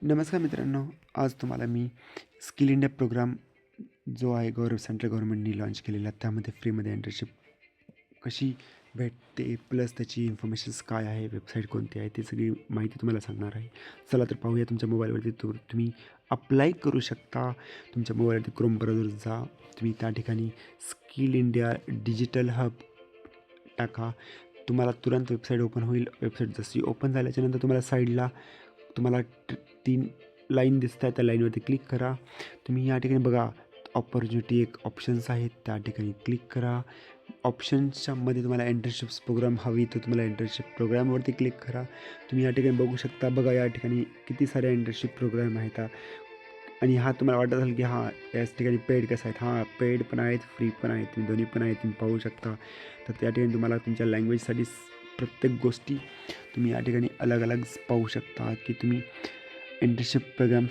नमस्कार मित्रांनो, आज तुम्हाला मी स्किल इंडिया प्रोग्राम जो आहे सेंट्रल गव्हर्नमेंटनी लॉन्च केलेला, त्यामध्ये फ्रीमध्ये इंटर्नशिप कशी भेटते, प्लस त्याची इन्फॉर्मेशन्स काय आहे, वेबसाईट कोणती आहे, ती सगळी माहिती तुम्हाला सांगणार आहे. चला तर पाहूया. तुमच्या मोबाईलवरती तुम्ही अप्लाय करू शकता. तुमच्या मोबाईलवरती क्रोम ब्राउझर जा, तुम्ही त्या ठिकाणी स्किल इंडिया डिजिटल हब टाका. तुम्हाला तुरंत वेबसाईट ओपन होईल. वेबसाईट जशी ओपन झाल्याच्यानंतर तुम्हाला साईडला तुम्हाला 3 लाईन दिसत आहे, त्या लाईनवरती क्लिक करा. तुम्ही या ठिकाणी बघा, ऑपॉर्च्युनिटी एक ऑप्शन्स आहेत, त्या ठिकाणी क्लिक करा. ऑप्शन्सच्यामध्ये तुम्हाला इंटर्नशिप्स प्रोग्राम हवी तर तुम्हाला इंटर्नशिप प्रोग्रामवरती क्लिक करा. तुम्ही या ठिकाणी बघू शकता. बघा, या ठिकाणी किती सारे इंटर्नशिप प्रोग्राम आहेत. आणि तुम्हाला वाटत असेल की याच ठिकाणी पेड कसं आहेत. पेड पण आहेत, फ्री पण आहेत, तुम्ही दोन्ही पण आहेत, तुम्ही पाहू शकता. तर त्या ठिकाणी तुम्हाला तुमच्या लँग्वेजसाठी प्रत्येक गोष्टी तुम्ही या ठिकाणी अलग अलग पाहू शकता की तुम्ही इंटर्नशिप प्रोग्राम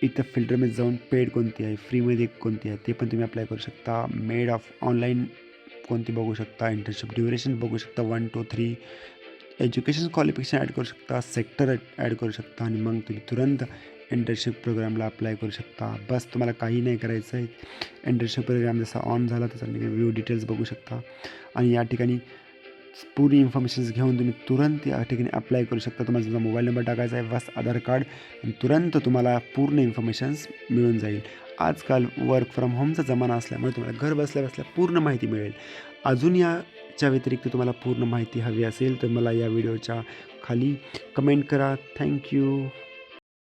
इथं फिल्टरमध्ये जाऊन पेड कोणती आहे, फ्रीमध्ये कोणती आहे, ते पण तुम्ही अप्लाय करू शकता. मेड ऑफ ऑनलाईन कोणती बघू शकता, इंटर्नशिप ड्युरेशन बघू शकता, 1 2 3 एज्युकेशन क्वालिफिकेशन ॲड करू शकता, सेक्टर ॲड करू शकता आणि मग तुम्ही तुरंत इंटर्नशिप प्रोग्रामला अप्लाय करू शकता. बस तुम्हाला काही नाही करायचं आहे. इंटर्नशिप प्रोग्राम जसा ऑन झाला तर व्ह्यू डिटेल्स बघू शकता आणि या ठिकाणी पूर्ण इन्फॉर्मेशन्स घेऊन तुम्ही तुरंत या ठिकाणी अप्लाय करू शकता. तुम्हाला तुमचा मोबाईल नंबर टाकायचा आहे, बस आधार कार्ड, आणि तुरंत तुम्हाला पूर्ण इन्फॉर्मेशन्स मिळून जाईल. आजकाल वर्क फ्रॉम होमचा जमाना असल्यामुळे तुम्हाला घर बसल्या बसल्या पूर्ण माहिती मिळेल. अजून याच्या व्यतिरिक्त तुम्हाला पूर्ण माहिती हवी असेल तर मला या व्हिडिओच्या खाली कमेंट करा. थँक्यू.